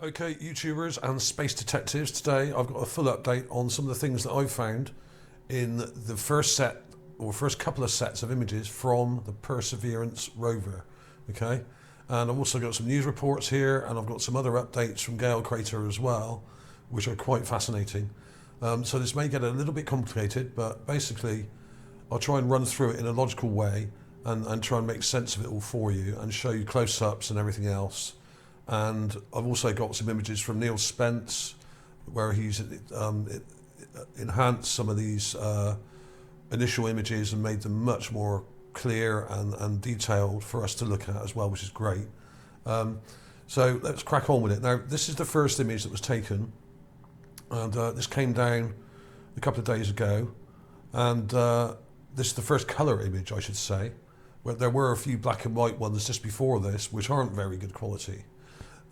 Okay, YouTubers and space detectives, today I've got a full update on some of the things that I've found in the first set, or first couple of sets of images from the Perseverance rover, okay? And I've also got some news reports here, and I've got some other updates from Gale Crater as well, which are quite fascinating. So this may get a little bit complicated, but basically I'll try and run through it in a logical way and try and make sense of it all for you and show you close-ups and everything else. And I've also got some images from Neil Spence where he's enhanced some of these initial images and made them much more clear and detailed for us to look at as well, which is great. So let's crack on with it. Now, this is the first image that was taken, and this came down a couple of days ago, and this is the first colour image, I should say. Where there were a few black and white ones just before this, which aren't very good quality.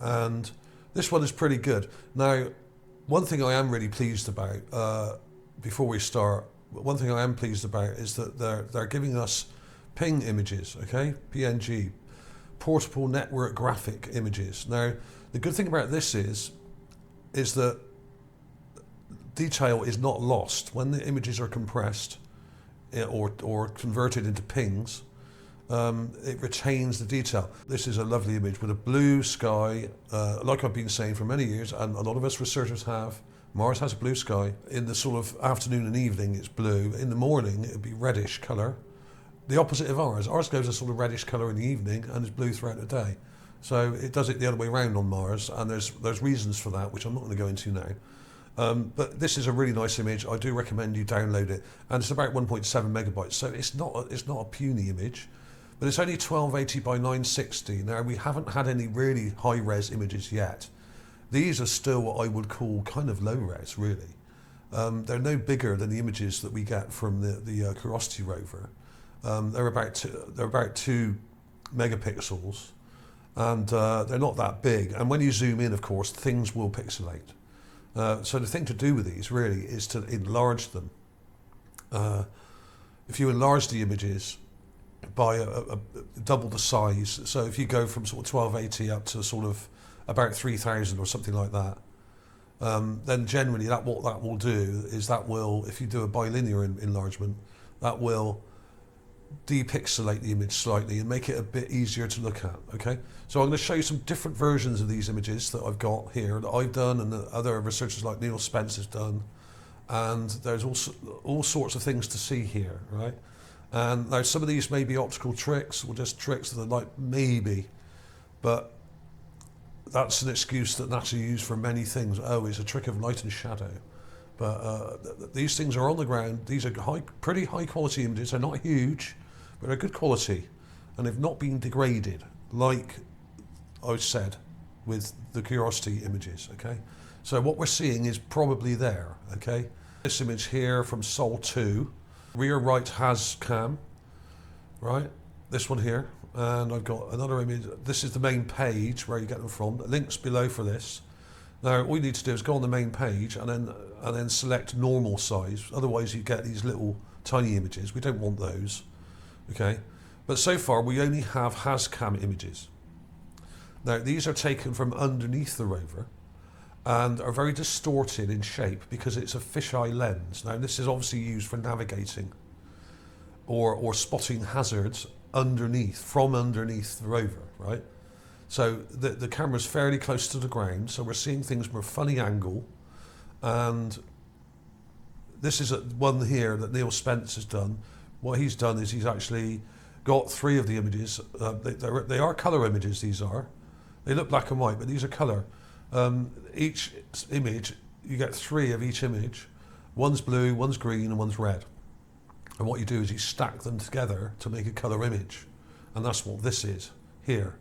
And this one is pretty good. Now, one thing I am really pleased about, before we start, one thing I am pleased about is that they're giving us PNG images, okay? PNG, portable network graphic images. Now, the good thing about this is that detail is not lost. When the images are compressed or converted into pings, it retains the detail. This is a lovely image with a blue sky, like I've been saying for many years, and a lot of us researchers have. Mars has a blue sky. In the sort of afternoon and evening, it's blue. In the morning, it would be reddish colour. The opposite of ours. Ours goes a sort of reddish colour in the evening and is blue throughout the day. So it does it the other way around on Mars, and there's reasons for that, which I'm not going to go into now. But this is a really nice image. I do recommend you download it, and it's about 1.7 megabytes. So it's not a puny image. But it's only 1280 by 960. Now, we haven't had any really high-res images yet. These are still what I would call kind of low-res, really. They're no bigger than the images that we get from the Curiosity rover. They're about 2 megapixels, and they're not that big. And when you zoom in, of course, things will pixelate. So the thing to do with these, really, is to enlarge them. If you enlarge the images by double the size, so if you go from sort of 1280 up to sort of about 3000 or something like that, then generally what that will do is that will, if you do a bilinear enlargement, that will depixelate the image slightly and make it a bit easier to look at. Okay, so I'm going to show you some different versions of these images that I've got here, that I've done and that other researchers like Neil Spence has done, and there's also all sorts of things to see here, right? And now some of these may be optical tricks, or just tricks that are like maybe, but that's an excuse that NASA use for many things. Oh, it's a trick of light and shadow. But these things are on the ground. These are pretty high quality images. They're not huge, but they're good quality, and they've not been degraded, like I said with the Curiosity images, okay? So what we're seeing is probably there, okay? This image here from Sol 2, rear right has cam, right? This one here, and I've got another image. This is the main page where you get them from. The links below for this. Now, all you need to do is go on the main page and then select normal size. Otherwise, you get these little tiny images. We don't want those, okay? But so far, we only have has-cam images. Now, these are taken from underneath the rover and are very distorted in shape because it's a fisheye lens. Now, this is obviously used for navigating or spotting hazards from underneath the rover, right? So the camera's fairly close to the ground, so we're seeing things from a funny angle. And this is one here that Neil Spence has done. What he's done is he's actually got 3 of the images. They are colour images, these are. They look black and white, but these are colour. Each image, you get 3 of each image. One's blue, one's green, and one's red. And what you do is you stack them together to make a colour image. And that's what this is here.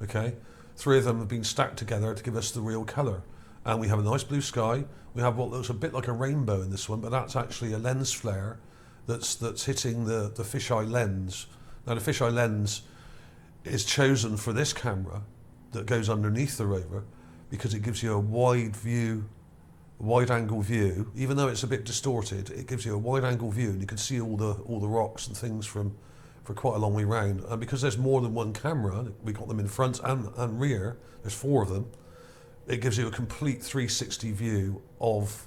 Okay, 3 of them have been stacked together to give us the real colour. And we have a nice blue sky. We have what looks a bit like a rainbow in this one, but that's actually a lens flare that's hitting the fisheye lens. Now, the fisheye lens is chosen for this camera that goes underneath the rover because it gives you a wide angle view. Even though it's a bit distorted, it gives you a wide angle view, and you can see all the rocks and things for quite a long way round. And because there's more than one camera, we got them in front and rear, there's 4 of them, it gives you a complete 360 view of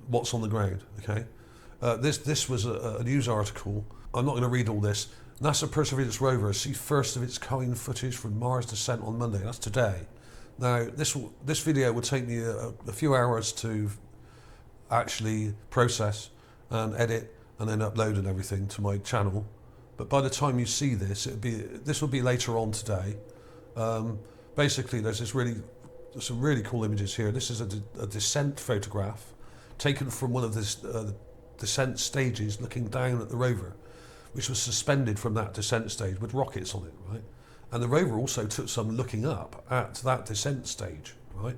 what's on the ground. Okay, this was a news article. I'm not going to read all this. NASA Perseverance rover sees first of its kind footage from Mars descent on Monday. That's today. Now this video will take me a few hours to actually process and edit and then upload and everything to my channel. But by the time you see this, this will be later on today. Basically, there's some really cool images here. This is a descent photograph taken from one of the descent stages, looking down at the rover, which was suspended from that descent stage with rockets on it, right? And the rover also took some looking up at that descent stage, right?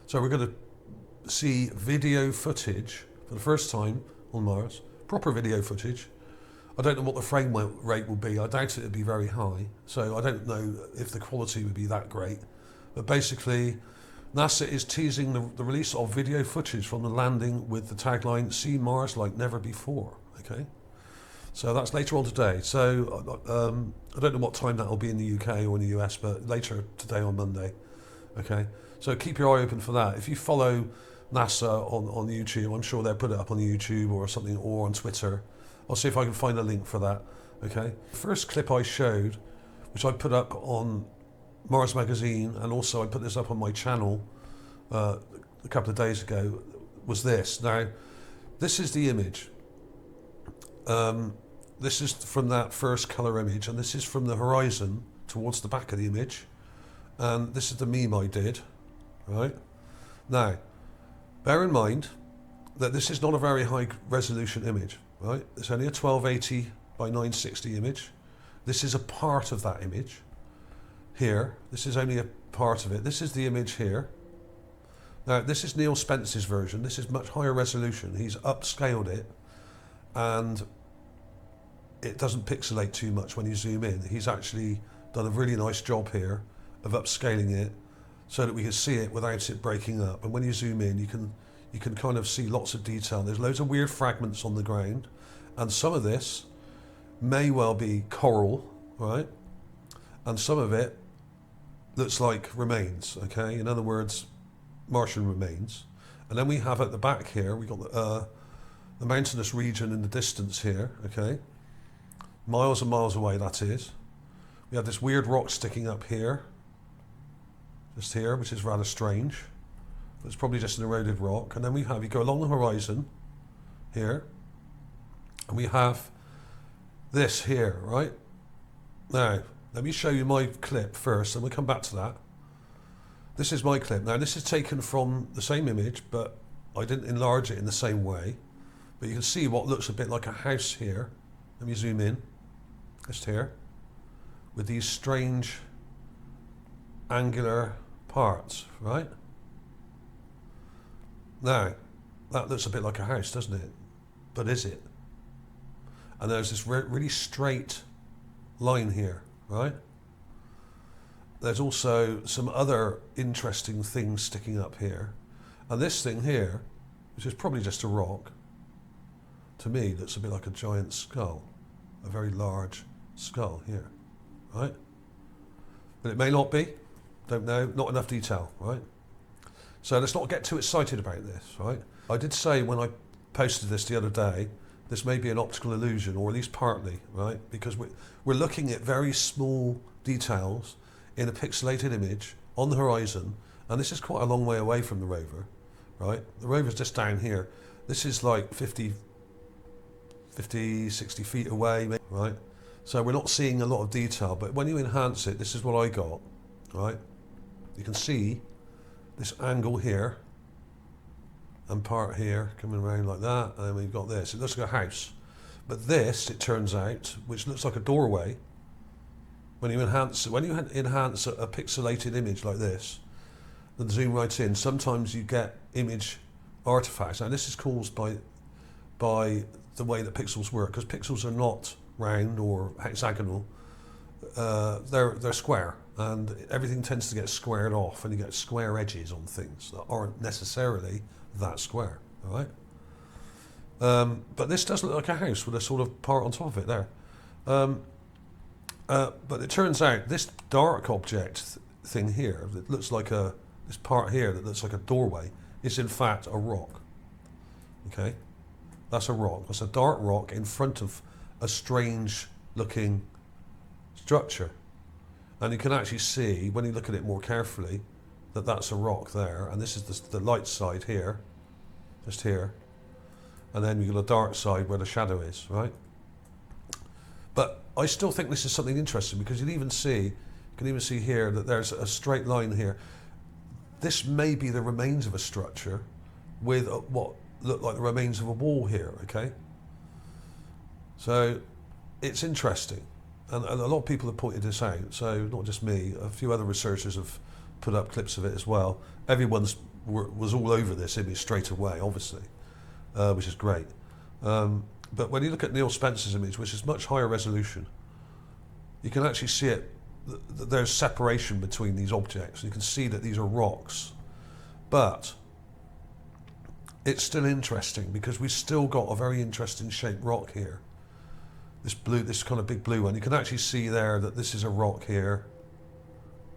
So we're going to see video footage for the first time on Mars, proper video footage. I don't know what the frame rate will be. I doubt it would be very high, so I don't know if the quality would be that great. But basically, NASA is teasing the release of video footage from the landing with the tagline, "See Mars like never before." Okay, so that's later on today. So I don't know what time that will be in the UK or in the US, but later today on Monday. Okay, so keep your eye open for that. If you follow NASA on YouTube, I'm sure they'll put it up on YouTube or something, or on Twitter. I'll see if I can find a link for that. Okay, the first clip I showed, which I put up on Mars Magazine, and also I put this up on my channel a couple of days ago, was this. Now, this is the image. This is from that first colour image, and this is from the horizon towards the back of the image. And this is the meme I did, right? Now, bear in mind that this is not a very high resolution image, right? It's only a 1280 by 960 image. This is a part of that image here. This is only a part of it. This is the image here. Now, this is Neil Spence's version. This is much higher resolution. He's upscaled it, and it doesn't pixelate too much when you zoom in. He's actually done a really nice job here of upscaling it so that we can see it without it breaking up. And when you zoom in, you can kind of see lots of detail. There's loads of weird fragments on the ground, and some of this may well be coral, right? And some of it looks like remains, okay? In other words, Martian remains. And then we have at the back here, we got the mountainous region in the distance here, okay? Miles and miles away, that is. We have this weird rock sticking up here, just here, which is rather strange. It's probably just an eroded rock. And then you go along the horizon here, and we have this here, right? Now, let me show you my clip first, and we'll come back to that. This is my clip. Now, this is taken from the same image, but I didn't enlarge it in the same way. But you can see what looks a bit like a house here. Let me zoom in, just here, with these strange angular parts, right? Now, that looks a bit like a house, doesn't it? But is it? And there's this really straight line here, right? There's also some other interesting things sticking up here. And this thing here, which is probably just a rock, to me looks a bit like a giant skull, a very large skull here, right? But it may not be, don't know, not enough detail, right? So let's not get too excited about this, right? I did say when I posted this the other day, this may be an optical illusion, or at least partly, right? Because we're looking at very small details in a pixelated image on the horizon, and this is quite a long way away from the rover, right? The rover's just down here. This is like 50, 60 feet away, right? So we're not seeing a lot of detail, but when you enhance it, this is what I got, right? You can see this angle here and part here coming around like that, and then we've got this. It looks like a house. But this, it turns out, which looks like a doorway, when you enhance a pixelated image like this, and zoom right in, sometimes you get image artifacts. Now this is caused by the way that pixels work, because pixels are not round or hexagonal, they're square, and everything tends to get squared off, and you get square edges on things that aren't necessarily that square, all right? But this does look like a house with a sort of part on top of it there. But it turns out this dark object thing here that looks like a this part here that looks like a doorway, is in fact a rock. Okay, that's a rock. That's a dark rock in front of a strange looking structure. And you can actually see, when you look at it more carefully, that that's a rock there. And this is the light side here, just here. And then you've got a dark side where the shadow is, right? But I still think this is something interesting, because you can even see here that there's a straight line here. This may be the remains of a structure with what look like the remains of a wall here, okay? So it's interesting. And a lot of people have pointed this out, so not just me, a few other researchers have put up clips of it as well. Everyone's was all over this image straight away, obviously, which is great. But when you look at Neil Spencer's image, which is much higher resolution, you can actually see it. There's separation between these objects. You can see that these are rocks, but it's still interesting because we've still got a very interesting shaped rock here. This blue, this kind of big blue one. You can actually see there that this is a rock here,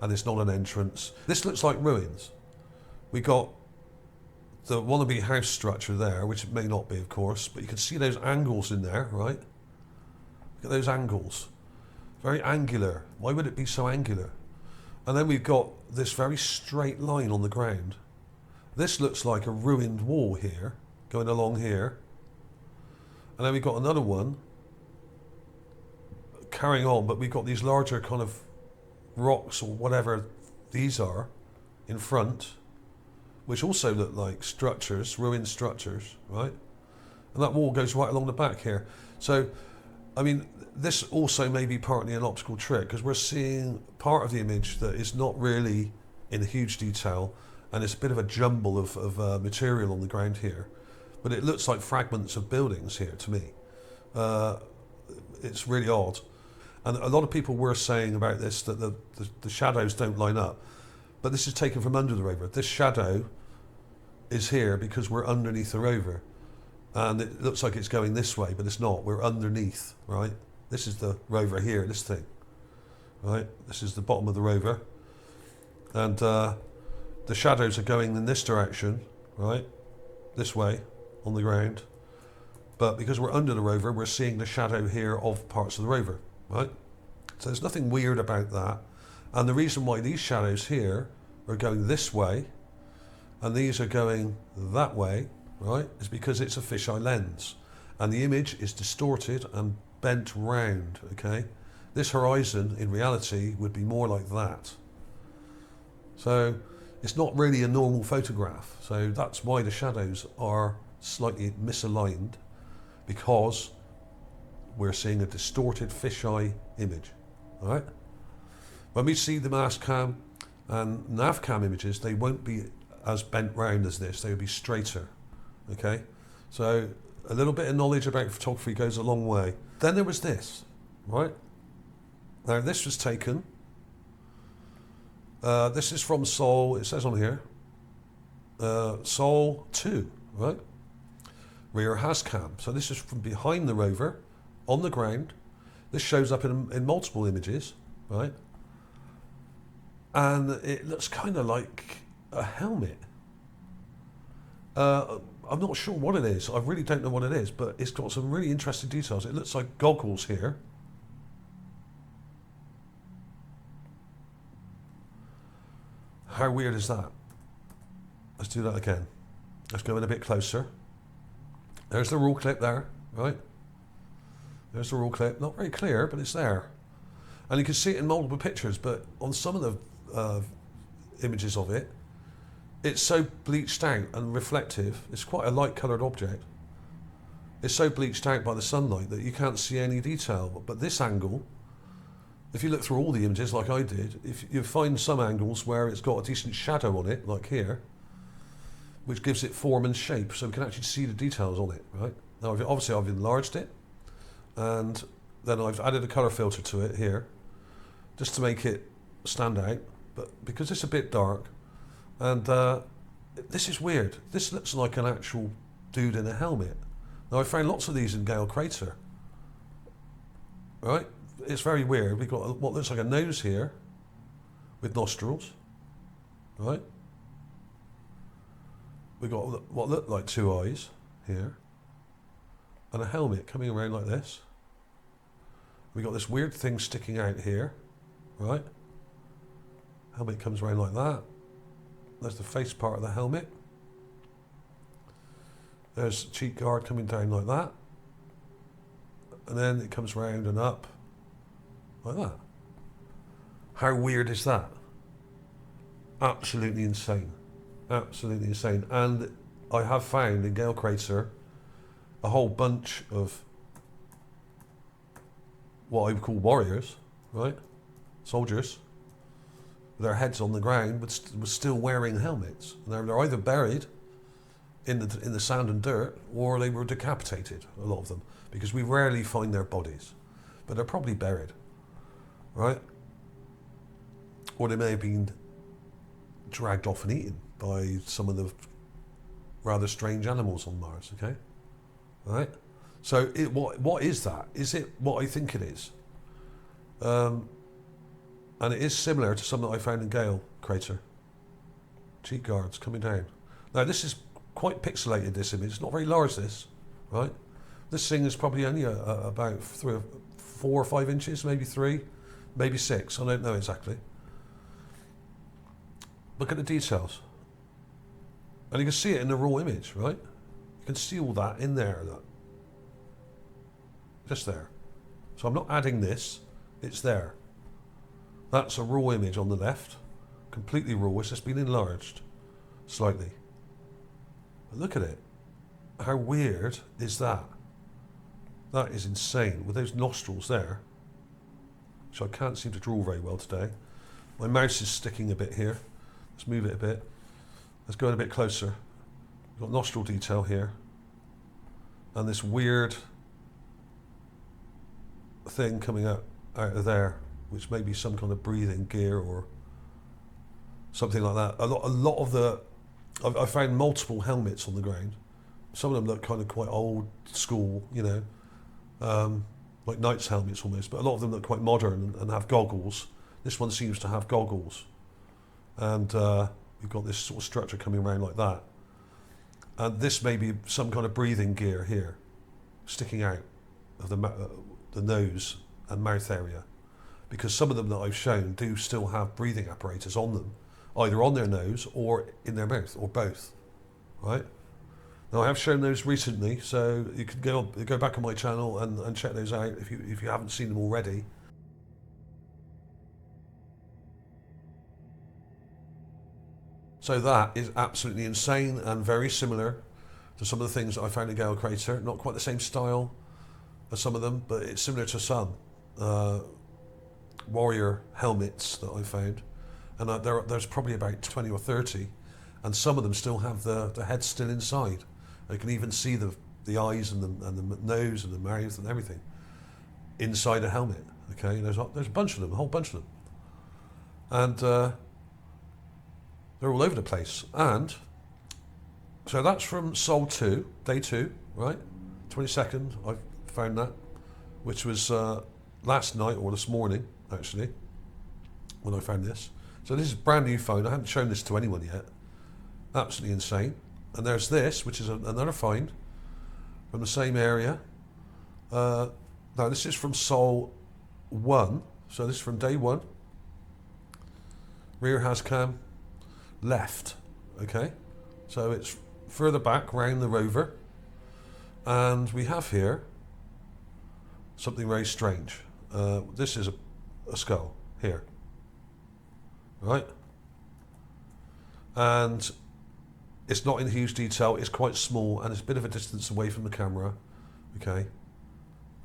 and it's not an entrance. This looks like ruins. We got the wannabe house structure there, which it may not be, of course, but you can see those angles in there, right? Look at those angles. Very angular. Why would it be so angular? And then we've got this very straight line on the ground. This looks like a ruined wall here, going along here. And then we've got another one carrying on, but we've got these larger kind of rocks or whatever these are in front, which also look like structures, ruined structures, right? And that wall goes right along the back here. So, I mean, this also may be partly an optical trick, because we're seeing part of the image that is not really in huge detail, and it's a bit of a jumble of material on the ground here. But it looks like fragments of buildings here to me. It's really odd. And a lot of people were saying about this that the shadows don't line up. But this is taken from under the rover. This shadow is here because we're underneath the rover. And it looks like it's going this way, but it's not. We're underneath, right? This is the rover here, this thing, right? This is the bottom of the rover. And the shadows are going in this direction, right? This way, on the ground. But because we're under the rover, we're seeing the shadow here of parts of the rover, right? So there's nothing weird about that. And the reason why these shadows here are going this way and these are going that way, right, is because it's a fisheye lens. And the image is distorted and bent round, okay? This horizon, in reality, would be more like that. So it's not really a normal photograph. So that's why the shadows are slightly misaligned, because we're seeing a distorted fisheye image, all right? When we see the mast cam and nav cam images, they won't be as bent round as this, they would be straighter, okay? So a little bit of knowledge about photography goes a long way. Then there was this, right? Now this was taken, this is from Sol, it says on here, Sol 2, right? Rear has cam. So this is from behind the rover, on the ground. This shows up in multiple images, right? And it looks kind of like a helmet. I'm not sure what it is. I really don't know what it is, but it's got some really interesting details. It looks like goggles here. How weird is that? Let's do that again. Let's go in a bit closer. There's the raw clip there, right? There's the raw clip. Not very clear, but it's there. And you can see it in multiple pictures, but on some of the images of it, it's so bleached out and reflective. It's quite a light-coloured object. It's so bleached out by the sunlight that you can't see any detail. But this angle, if you look through all the images like I did, if you find some angles where it's got a decent shadow on it, like here, which gives it form and shape, so we can actually see the details on it, right? Now, obviously I've enlarged it, and then I've added a colour filter to it here, just to make it stand out, but because it's a bit dark, and this is weird. This looks like an actual dude in a helmet. Now, I found lots of these in Gale Crater, right? It's very weird. We've got what looks like a nose here, with nostrils, right? we got what looked like two eyes here, and a helmet coming around like this. We got this weird thing sticking out here, right? Helmet comes around like that. There's the face part of the helmet. There's cheek guard coming down like that. And then it comes round and up like that. How weird is that? Absolutely insane. Absolutely insane. And I have found in Gale Crater a whole bunch of what I would call warriors, right? Soldiers, with their heads on the ground, but was still wearing helmets. And they're either buried in the sand and dirt, or they were decapitated, a lot of them, because we rarely find their bodies. But they're probably buried, right? Or they may have been dragged off and eaten by some of the rather strange animals on Mars, okay? Right? So what is that? Is it what I think it is? And it is similar to some that I found in Gale Crater. Cheek guards coming down. Now this is quite pixelated, this image. It's not very large, this, right? This thing is probably only about 4 or 5 inches, maybe 3, maybe 6. I don't know exactly. Look at the details. And you can see it in the raw image, right? You can see all that in there. Look. Just there. So I'm not adding this, it's there. That's a raw image on the left. Completely raw, it's just been enlarged slightly. But look at it. How weird is that? That is insane, with those nostrils there, which I can't seem to draw very well today. My mouse is sticking a bit here. Let's move it a bit. Let's go in a bit closer. We've got nostril detail here. And this weird thing coming out of there, which may be some kind of breathing gear or something like that. A lot of the... I found multiple helmets on the ground. Some of them look kind of quite old school, you know, like knight's helmets almost, but a lot of them look quite modern and have goggles. This one seems to have goggles. And we've got this sort of structure coming around like that. And this may be some kind of breathing gear here, sticking out of the nose and mouth area. Because some of them that I've shown do still have breathing apparatus on them, either on their nose or in their mouth, or both, right? Now I have shown those recently, so you can go back on my channel and check those out if you haven't seen them already. So that is absolutely insane and very similar to some of the things that I found in Gale Crater. Not quite the same style as some of them, but it's similar to some warrior helmets that I found. And there's probably about 20 or 30, and some of them still have the head still inside. You can even see the eyes and the nose and the mouth and everything inside a helmet. Okay, there's a bunch of them, a whole bunch of them, and they're all over the place. And so that's from Sol 2, day 2, right? 22nd, I found that, which was last night or this morning actually when I found this. So this is a brand new phone. I haven't shown this to anyone yet. Absolutely insane. And there's this, which is another find from the same area. Now this is from Sol 1. So this is from day 1. Rear has cam, left. Okay. So it's further back round the rover. And we have here something very strange. This is a skull here. Right, and it's not in huge detail, it's quite small and it's a bit of a distance away from the camera, okay,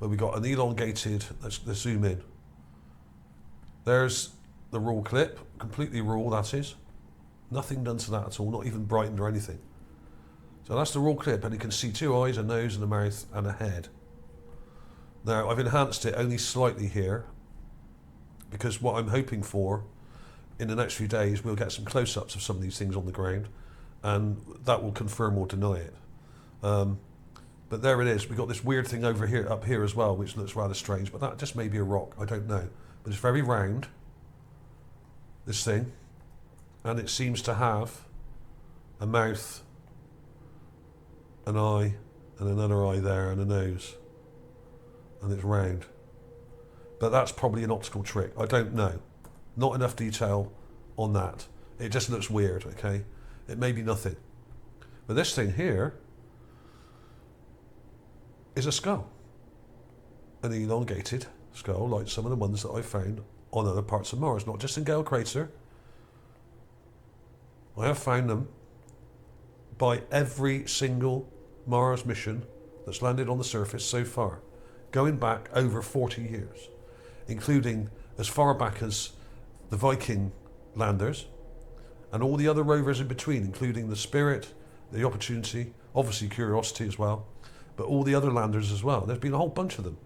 but we got an elongated, let's zoom in. There's the raw clip, completely raw, that is, nothing done to that at all, not even brightened or anything. So that's the raw clip, and you can see 2 eyes, a nose and a mouth and a head. Now I've enhanced it only slightly here, because what I'm hoping for in the next few days, we'll get some close-ups of some of these things on the ground, and that will confirm or deny it. But there it is. We've got this weird thing over here, up here as well, which looks rather strange, but that just may be a rock, I don't know. But it's very round, this thing, and it seems to have a mouth an eye, and another eye there, and a nose, and it's round. But that's probably an optical trick. I don't know. Not enough detail on that. It just looks weird, okay? It may be nothing. But this thing here is a skull. An elongated skull, like some of the ones that I found on other parts of Mars, not just in Gale Crater. I have found them by every single Mars mission that's landed on the surface so far, going back over 40 years, including as far back as the Viking landers and all the other rovers in between, including the Spirit, the Opportunity, obviously Curiosity as well, but all the other landers as well. There's been a whole bunch of them.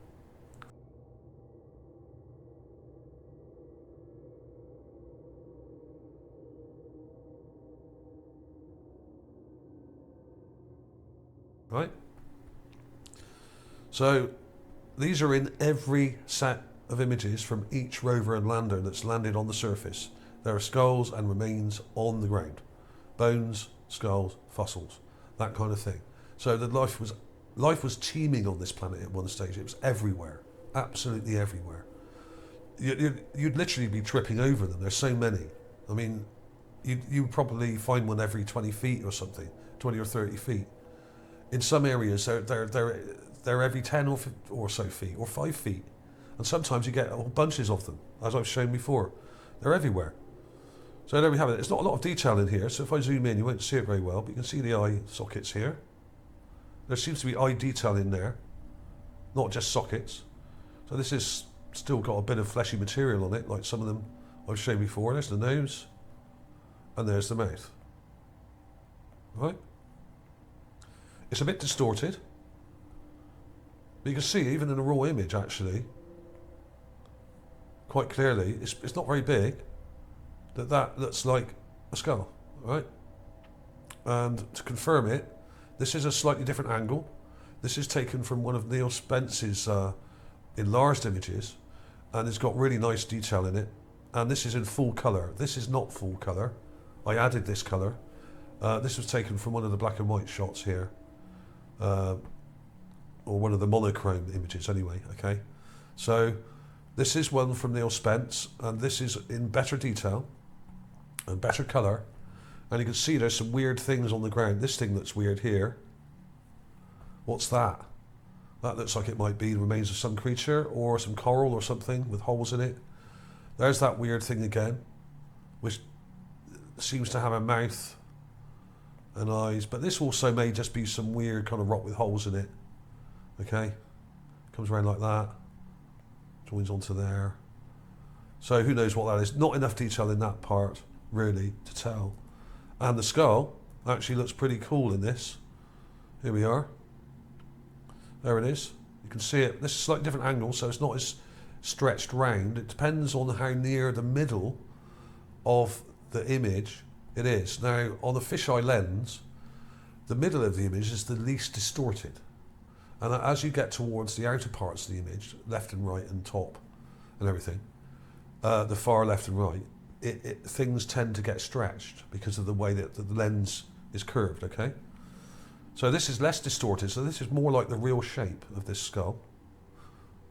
Right? So these are in every set of images from each rover and lander that's landed on the surface. There are skulls and remains on the ground. Bones, skulls, fossils, that kind of thing. So the life was teeming on this planet at one stage. It was everywhere, absolutely everywhere. You'd literally be tripping over them. There's so many. I mean, you'd probably find one every 20 feet or something, 20 or 30 feet. In some areas, they're every 10 or so feet, or 5 feet. And sometimes you get whole bunches of them, as I've shown before. They're everywhere. So there we have it. There's not a lot of detail in here, so if I zoom in, you won't see it very well, but you can see the eye sockets here. There seems to be eye detail in there, not just sockets. So this is still got a bit of fleshy material on it, like some of them I've shown before. There's the nose, and there's the mouth. Right? It's a bit distorted, but you can see even in a raw image, actually, quite clearly, it's not very big, that looks like a skull, right? And to confirm it, this is a slightly different angle. This is taken from one of Neil Spence's enlarged images, and it's got really nice detail in it. And this is in full colour. This is not full colour. I added this colour. This was taken from one of the black and white shots here. Or one of the monochrome images anyway, okay? So this is one from Neil Spence, and this is in better detail and better colour, and you can see there's some weird things on the ground. This thing looks weird here. What's that? That looks like it might be the remains of some creature or some coral or something with holes in it. There's that weird thing again, which seems to have a mouth and eyes, but this also may just be some weird kind of rock with holes in it. Okay, comes around like that, joins onto there. So who knows what that is? Not enough detail in that part, really, to tell. And the skull actually looks pretty cool in this. Here we are. There it is. You can see it. This is a slightly different angle, so it's not as stretched round. It depends on how near the middle of the image it is. Now, on the fisheye lens, the middle of the image is the least distorted. And as you get towards the outer parts of the image, left and right and top and everything, the far left and right, things tend to get stretched because of the way that the lens is curved, okay? So this is less distorted, so this is more like the real shape of this skull,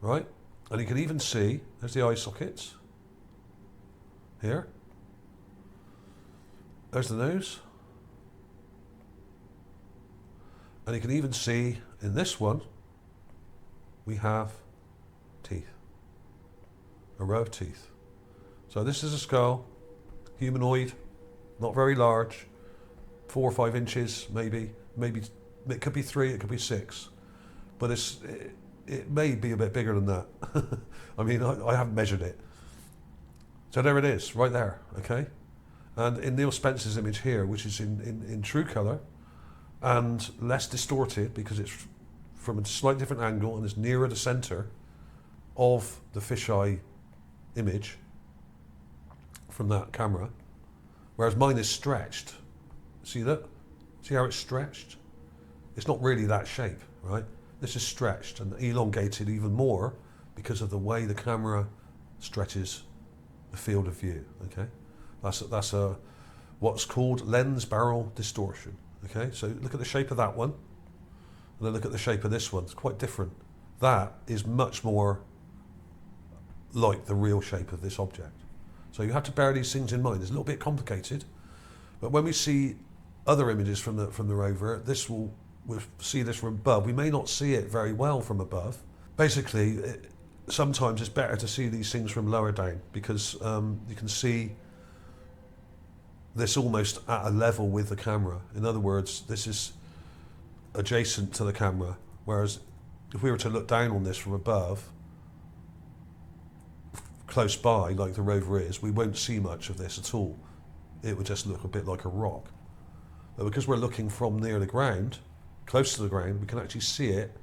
right? And you can even see, there's the eye sockets, here. There's the nose. And you can even see in this one, we have teeth, a row of teeth. So this is a skull, humanoid, not very large, 4 or 5 inches, maybe it could be 3, it could be 6, but it may be a bit bigger than that. I mean, I haven't measured it. So there it is, right there, okay? And in Neil Spence's image here, which is in true colour and less distorted because it's from a slightly different angle and is nearer the centre of the fisheye image from that camera, whereas mine is stretched. See that? See how it's stretched? It's not really that shape, right? This is stretched and elongated even more because of the way the camera stretches the field of view, okay? That's a what's called lens barrel distortion, okay? So look at the shape of that one, And then look at the shape of this one, it's quite different. That is much more like the real shape of this object. So you have to bear these things in mind. It's a little bit complicated, but when we see other images from the rover, we'll see this from above. We may not see it very well from above. Basically, sometimes it's better to see these things from lower down, because you can see this almost at a level with the camera. In other words, this is adjacent to the camera, whereas if we were to look down on this from above, close by, like the rover is, we won't see much of this at all. It would just look a bit like a rock. But because we're looking from near the ground, close to the ground, we can actually see it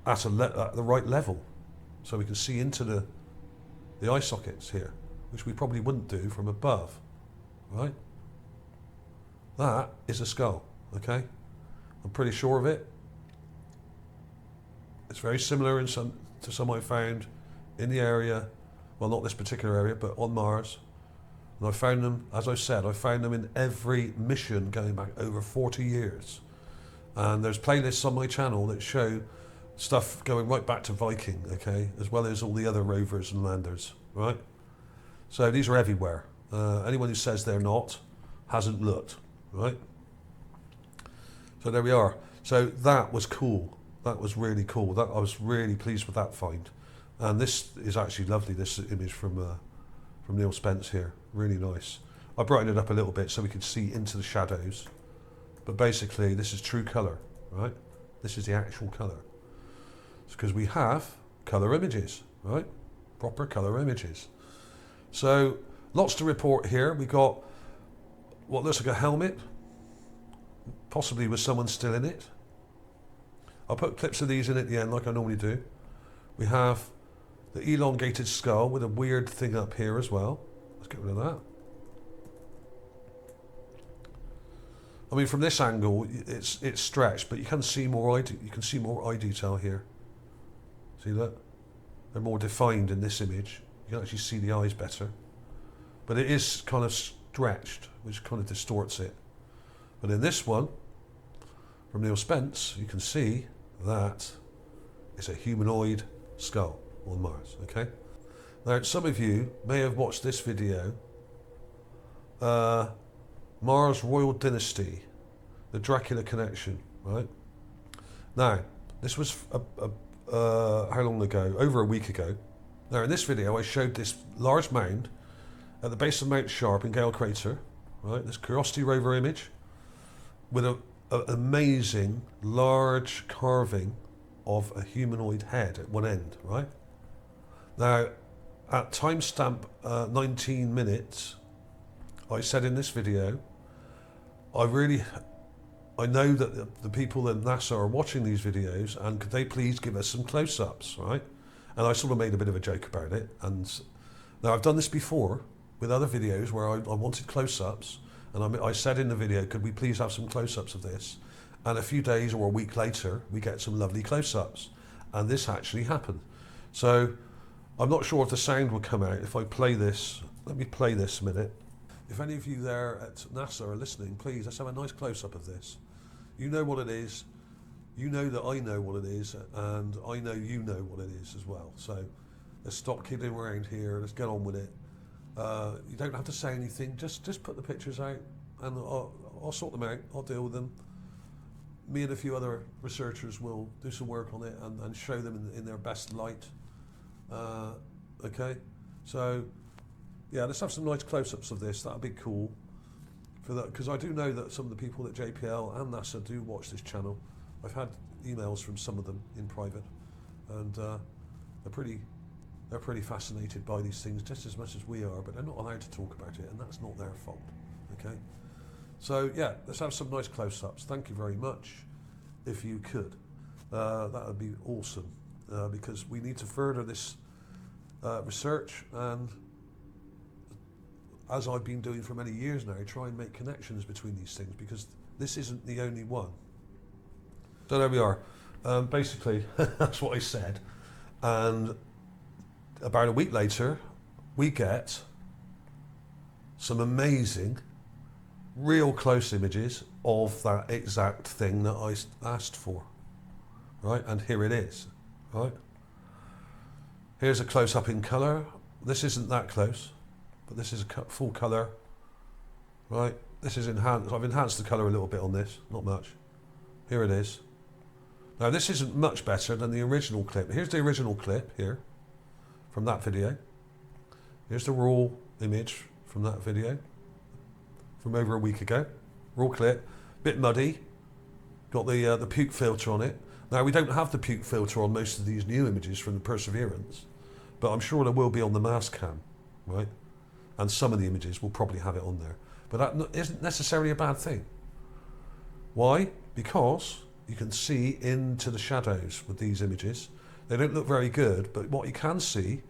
at the right level. So we can see into the eye sockets here, which we probably wouldn't do from above, right? That is a skull, okay? I'm pretty sure of it. It's very similar to some I found in the area, well, not this particular area, but on Mars. And I found them, as I said, I found them in every mission going back over 40 years. And there's playlists on my channel that show stuff going right back to Viking, okay, as well as all the other rovers and landers, right? So these are everywhere. Anyone who says they're not hasn't looked, right? So there we are. So that was cool. That was really cool. I was really pleased with that find. And this is actually lovely, this image from Neil Spence here. Really nice. I brightened it up a little bit so we could see into the shadows. But basically, this is true colour, right? This is the actual colour. It's because we have colour images, right? Proper colour images. So, lots to report here. We got what looks like a helmet, possibly with someone still in it. I'll put clips of these in at the end like I normally do. We have the elongated skull with a weird thing up here as well. Let's get rid of that. I mean, from this angle, it's stretched, but you can see more eye detail here. See that? They're more defined in this image. You can actually see the eyes better. But it is kind of stretched, which kind of distorts it. But in this one, from Neil Spence, you can see that it's a humanoid skull on Mars, okay? Now, some of you may have watched this video, Mars Royal Dynasty, the Dracula connection, right? Now, this was how long ago? Over a week ago. Now, in this video, I showed this large mound at the base of Mount Sharp in Gale Crater, right? This Curiosity rover image with an amazing large carving of a humanoid head at one end, right? Now, at timestamp 19 minutes, I said in this video, I know that the people at NASA are watching these videos, and could they please give us some close-ups, right? And I sort of made a bit of a joke about it. And now I've done this before with other videos where I wanted close-ups, and I said in the video, could we please have some close-ups of this? And a few days or a week later, we get some lovely close-ups. And this actually happened. So I'm not sure if the sound will come out if I play this. Let me play this a minute. If any of you there at NASA are listening, please, let's have a nice close-up of this. You know what it is. You know that I know what it is, and I know you know what it is as well. So let's stop kidding around here. Let's get on with it. You don't have to say anything. Just put the pictures out, and I'll sort them out. I'll deal with them. Me and a few other researchers will do some work on it and show them in their best light. Okay, so yeah, let's have some nice close-ups of this. That'd be cool for that, because I do know that some of the people at JPL and NASA do watch this channel. I've had emails from some of them in private, and they're pretty fascinated by these things just as much as we are, but they're not allowed to talk about it, and that's not their fault. Okay, so yeah, let's have some nice close-ups. Thank you very much. If you could, that would be awesome, because we need to further this research, and as I've been doing for many years now, try and make connections between these things, because this isn't the only one. So there we are. Basically, that's what I said. And about a week later, we get some amazing, real close images of that exact thing that I asked for. right? And here it is, right? Here's a close-up in colour. This isn't that close, but this is a full colour, right? This is enhanced. I've enhanced the colour a little bit on this, not much. Here it is. Now this isn't much better than the original clip. Here's the original clip here from that video. Here's the raw image from that video from over a week ago. Raw clip, bit muddy. Got the puke filter on it. Now we don't have the puke filter on most of these new images from the Perseverance, but I'm sure there will be on the MARS cam, right? And some of the images will probably have it on there. But that isn't necessarily a bad thing. Why? Because you can see into the shadows with these images. They don't look very good, but what you can see,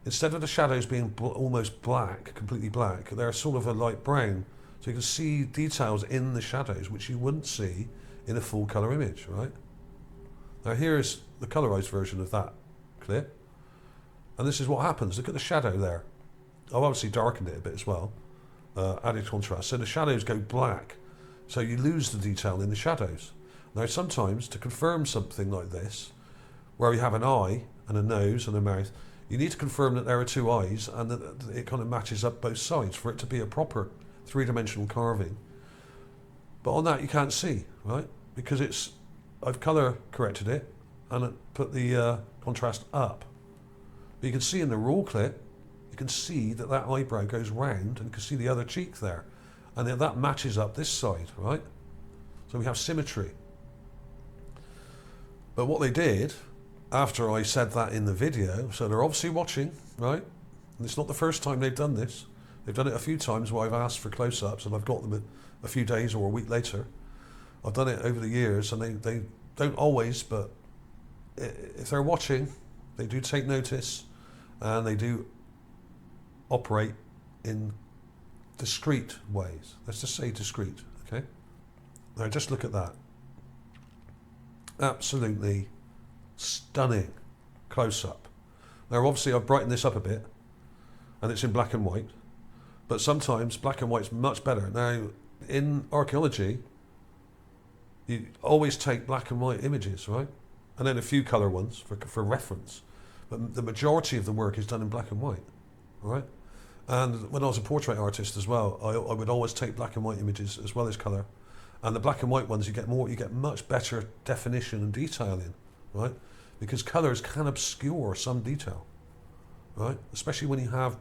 instead of the shadows being almost black, completely black, they're sort of a light brown. So you can see details in the shadows which you wouldn't see in a full colour image, right? Now here's the colorized version of that clip. And this is what happens. Look at the shadow there. I've obviously darkened it a bit as well, added contrast. So the shadows go black. So you lose the detail in the shadows. Now sometimes to confirm something like this, where we have an eye and a nose and a mouth, you need to confirm that there are two eyes and that it kind of matches up both sides for it to be a proper three-dimensional carving. But on that you can't see, right? Because I've colour corrected it and put the contrast up. But you can see in the raw clip, you can see that eyebrow goes round and you can see the other cheek there. And then that matches up this side, right? So we have symmetry. But what they did, after I said that in the video, so they're obviously watching, right? And it's not the first time they've done this. They've done it a few times where I've asked for close-ups and I've got them a few days or a week later. I've done it over the years and they don't always, but if they're watching, they do take notice and they do operate in discrete ways. Let's just say discrete, okay? Now just look at that. Absolutely stunning close-up. Now obviously I've brightened this up a bit and it's in black and white, but sometimes black and white's much better. Now in archaeology, you always take black and white images, right? And then a few colour ones for reference. But the majority of the work is done in black and white, right? And when I was a portrait artist as well, I would always take black and white images as well as colour. And the black and white ones, you get much better definition and detail in, right? Because colours can obscure some detail, right? Especially when you have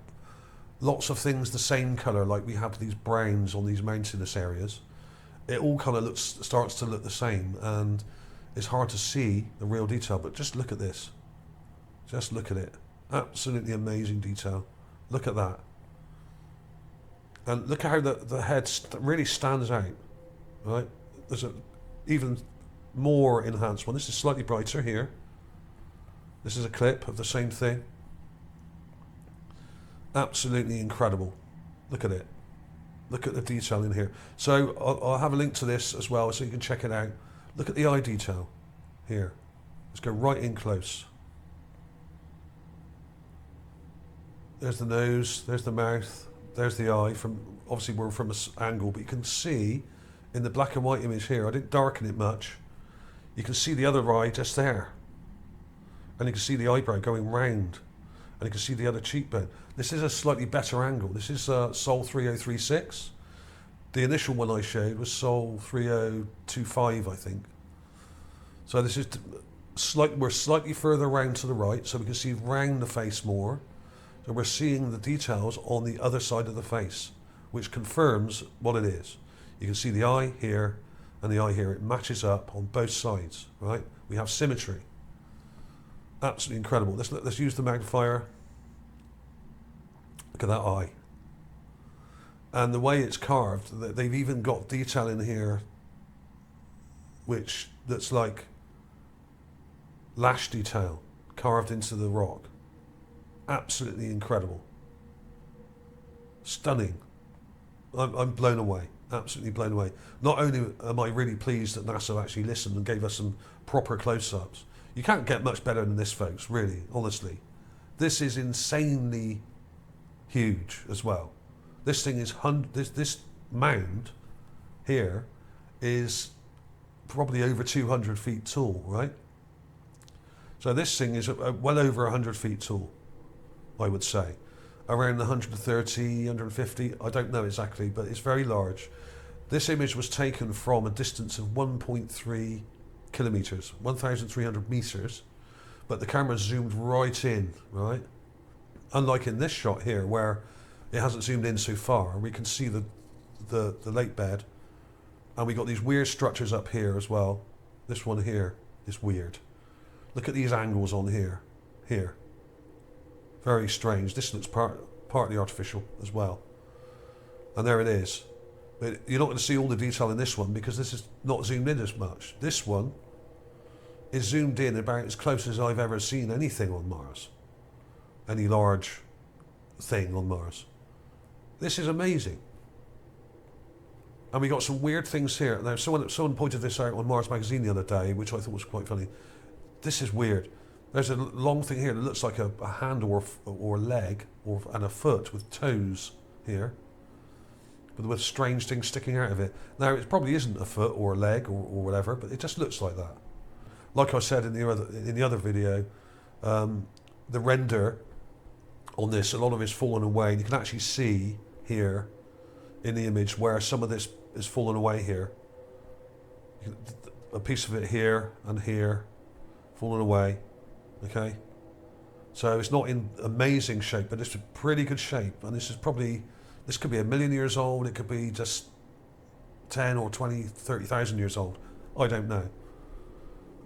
lots of things the same colour, like we have these browns on these mountainous areas. It all kind of starts to look the same, and it's hard to see the real detail. But just look at this. Just look at it. Absolutely amazing detail. Look at that. And look at how the head really stands out, right? There's an even more enhanced one. This is slightly brighter here. This is a clip of the same thing. Absolutely incredible. Look at it. Look at the detail in here. So I'll have a link to this as well so you can check it out. Look at the eye detail here. Let's go right in close. There's the nose, there's the mouth, there's the eye. Obviously we're from an angle, but you can see in the black and white image here, I didn't darken it much. You can see the other eye just there. And you can see the eyebrow going round. And you can see the other cheekbone. This is a slightly better angle. This is Sol 3036. The initial one I showed was Sol 3025, I think. So this is we're slightly further round to the right, so we can see round the face more. So we're seeing the details on the other side of the face, which confirms what it is. You can see the eye here and the eye here. It matches up on both sides, right? We have symmetry. Absolutely incredible. Let's use the magnifier. Look at that eye. And the way it's carved, they've even got detail in here that's like lash detail carved into the rock. Absolutely incredible. Stunning. I'm blown away. Absolutely blown away. Not only am I really pleased that NASA actually listened and gave us some proper close-ups. You can't get much better than this, folks, really, honestly. This is insanely huge as well. This thing is, this mound here is probably over 200 feet tall, right? So this thing is well over 100 feet tall, I would say. Around 130, 150, I don't know exactly, but it's very large. This image was taken from a distance of 1.3 kilometers, 1,300 meters, but the camera zoomed right in, right? Unlike in this shot here, where it hasn't zoomed in so far, we can see the lake bed, and we got these weird structures up here as well. This one here is weird. Look at these angles on here, here. Very strange. This looks partly artificial as well. And there it is. But you're not going to see all the detail in this one because this is not zoomed in as much. This one is zoomed in about as close as I've ever seen anything on Mars. Any large thing on Mars. This is amazing. And we got some weird things here. Now, someone pointed this out on Mars Magazine the other day, which I thought was quite funny. This is weird. There's a long thing here that looks like a hand or leg and a foot with toes here, but with strange things sticking out of it. Now, it probably isn't a foot or a leg or whatever, but it just looks like that. Like I said in the other video, the render on this, a lot of it's fallen away, and you can actually see here in the image where some of this is fallen away here. A piece of it here and here, fallen away. Okay, so it's not in amazing shape, but it's a pretty good shape, and this could be 1 million years old, it could be just 10 or 20, 30,000 years old, I don't know.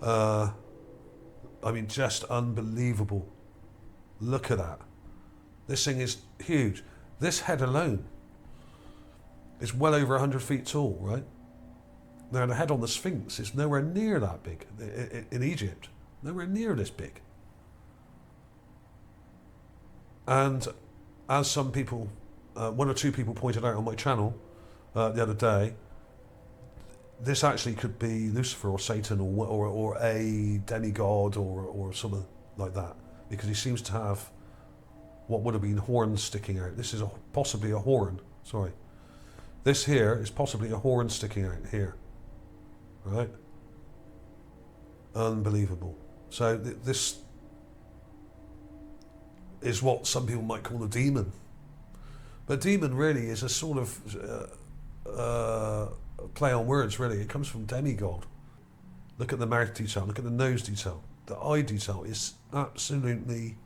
I mean, just unbelievable. Look at that. This thing is huge. This head alone is well over 100 feet tall, right? Now the head on the Sphinx is nowhere near that big in Egypt, nowhere near this big. And as some people, one or two people pointed out on my channel the other day, this actually could be Lucifer or Satan or a demigod or something like that, because he seems to have what would have been horns sticking out. This is possibly a horn, sorry. This here is possibly a horn sticking out here, right? Unbelievable. So this is what some people might call a demon. But demon really is a sort of play on words, really. It comes from demigod. Look at the mouth detail, look at the nose detail. The eye detail is absolutely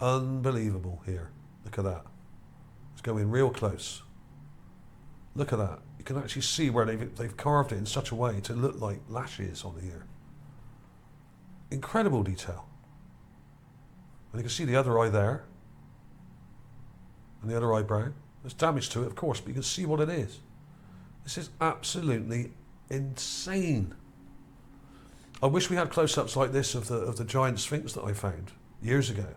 unbelievable here. Look at that. Let's go in real close. Look at that. You can actually see where they've carved it in such a way to look like lashes on the ear. Incredible detail. And you can see the other eye there. And the other eyebrow. There's damage to it, of course, but you can see what it is. This is absolutely insane. I wish we had close-ups like this of the giant Sphinx that I found years ago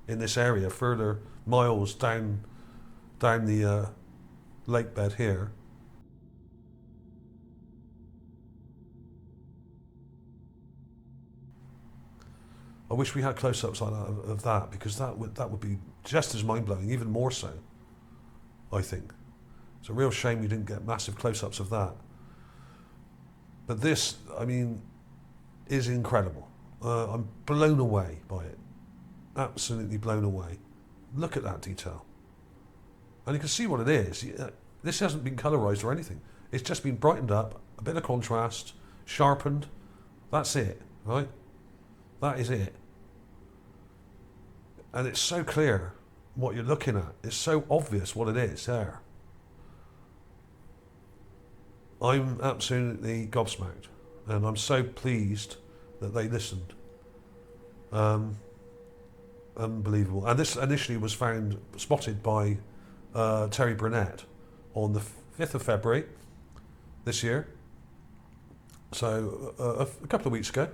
in this area, further miles down the lake bed here. I wish we had close-ups like that of that, because that would be just as mind-blowing, even more so, I think. It's a real shame we didn't get massive close-ups of that. But this, I mean, is incredible. I'm blown away by it. Absolutely blown away. Look at that detail. And you can see what it is. This hasn't been colorized or anything. It's just been brightened up, a bit of contrast, sharpened. That's it, right? That is it. And it's so clear what you're looking at. It's so obvious what it is there. I'm absolutely gobsmacked, and I'm so pleased that they listened. Unbelievable. And this initially was spotted by Terry Burnett on the 5th of February this year, so a couple of weeks ago,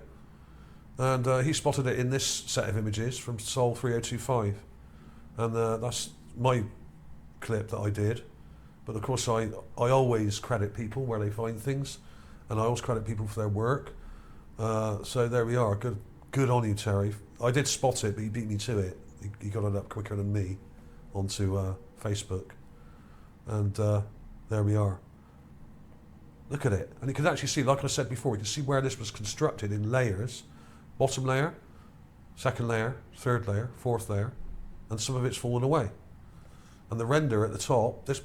and he spotted it in this set of images from Sol 3025, and that's my clip that I did. But of course I always credit people where they find things, and I always credit people for their work. So there we are. Good on you, Terry. I did spot it, but he beat me to it. He got it up quicker than me onto Facebook. And there we are. Look at it. And you can actually see, like I said before, you can see where this was constructed in layers. Bottom layer, second layer, third layer, fourth layer, and some of it's fallen away. And the render at the top, this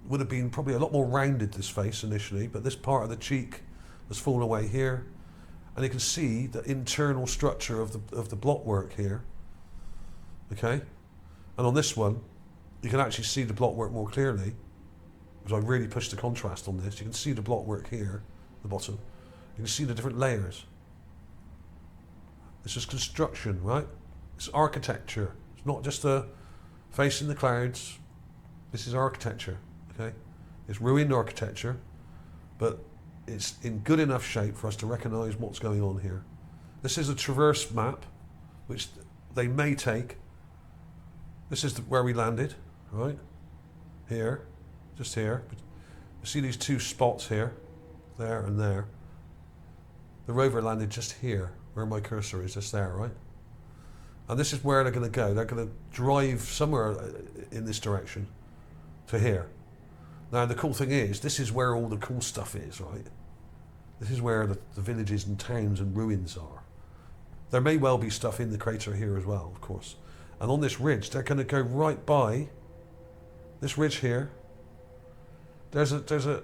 would have been probably a lot more rounded, this face initially, but this part of the cheek has fallen away here. And you can see the internal structure of the block work here. Okay? And on this one, you can actually see the block work more clearly, because I really pushed the contrast on this. You can see the block work here, the bottom. You can see the different layers. This is construction, right? It's architecture. It's not just a face in the clouds. This is architecture, okay? It's ruined architecture, but it's in good enough shape for us to recognize what's going on here. This is a traverse map, which they may take. This is where we landed, right? Here, just here. You see these two spots here, there and there. The rover landed just here, where my cursor is, just there, right? And this is where they're going to go. They're going to drive somewhere in this direction to here. Now, the cool thing is, this is where all the cool stuff is, right? This is where the villages and towns and ruins are. There may well be stuff in the crater here as well, of course. And on this ridge, they're going to go right by this ridge here. There's a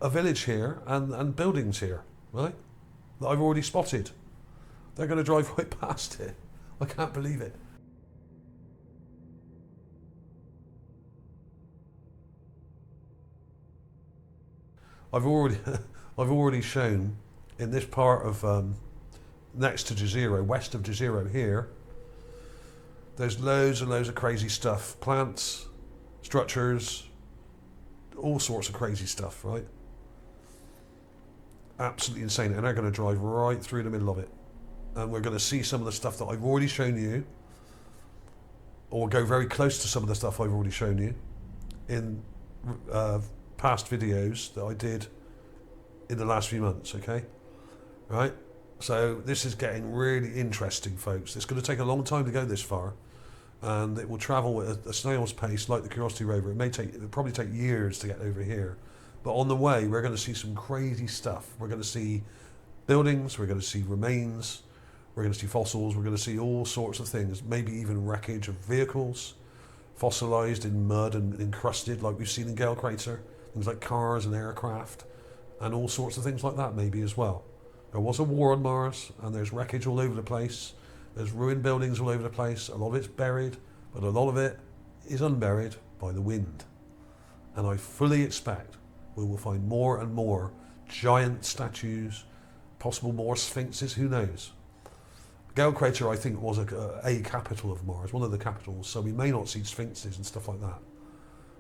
village here and buildings here, right? That I've already spotted. They're going to drive right past it. I can't believe it. I've already shown in this part of next to Jezero, west of Jezero here, there's loads and loads of crazy stuff. Plants, structures, all sorts of crazy stuff, right? Absolutely insane. And they're going to drive right through the middle of it. And we're going to see some of the stuff that I've already shown you, or go very close to some of the stuff I've already shown you in past videos that I did in the last few months, okay? Right? So this is getting really interesting, folks. It's going to take a long time to go this far, and it will travel at a snail's pace like the Curiosity rover. It'll probably take years to get over here. But on the way, we're going to see some crazy stuff. We're going to see buildings, we're going to see remains, we're going to see fossils, we're going to see all sorts of things, maybe even wreckage of vehicles, fossilized in mud and encrusted like we've seen in Gale Crater, things like cars and aircraft, and all sorts of things like that maybe as well. There was a war on Mars, and there's wreckage all over the place, there's ruined buildings all over the place, a lot of it's buried, but a lot of it is unburied by the wind. And I fully expect we will find more and more giant statues, possible more sphinxes, who knows. Gale Crater, I think, was a capital of Mars, one of the capitals, so we may not see sphinxes and stuff like that.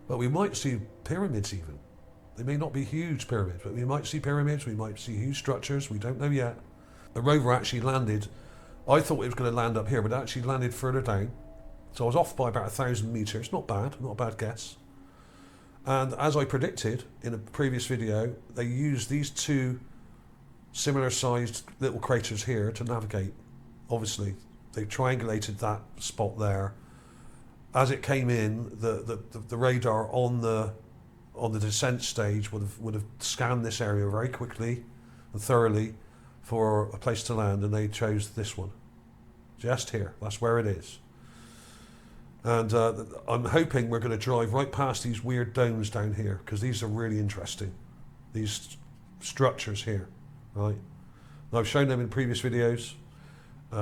But we might see pyramids even. They may not be huge pyramids, but we might see pyramids, we might see huge structures, we don't know yet. The rover actually landed, I thought it was going to land up here, but it actually landed further down. So I was off by about 1,000 meters, not bad, not a bad guess. And as I predicted in a previous video, they used these two similar sized little craters here to navigate. Obviously, they triangulated that spot there. As it came in, the radar on the descent stage would have scanned this area very quickly and thoroughly for a place to land, and they chose this one, just here. That's where it is. And I'm hoping we're going to drive right past these weird domes down here, because these are really interesting. These structures here, right? And I've shown them in previous videos.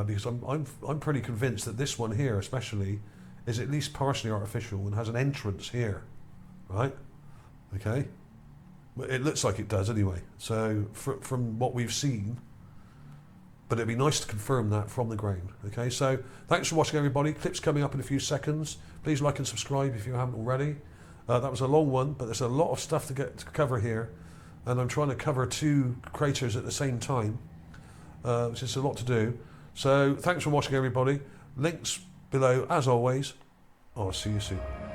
Because I'm pretty convinced that this one here especially is at least partially artificial and has an entrance here, right? Okay, it looks like it does anyway. So from what we've seen, but it'd be nice to confirm that from the ground. Okay, so thanks for watching, everybody. Clips coming up in a few seconds. Please like and subscribe if you haven't already. That was a long one, but there's a lot of stuff to cover here, and I'm trying to cover two craters at the same time, which is a lot to do. So thanks for watching, everybody. Links below as always. I'll see you soon.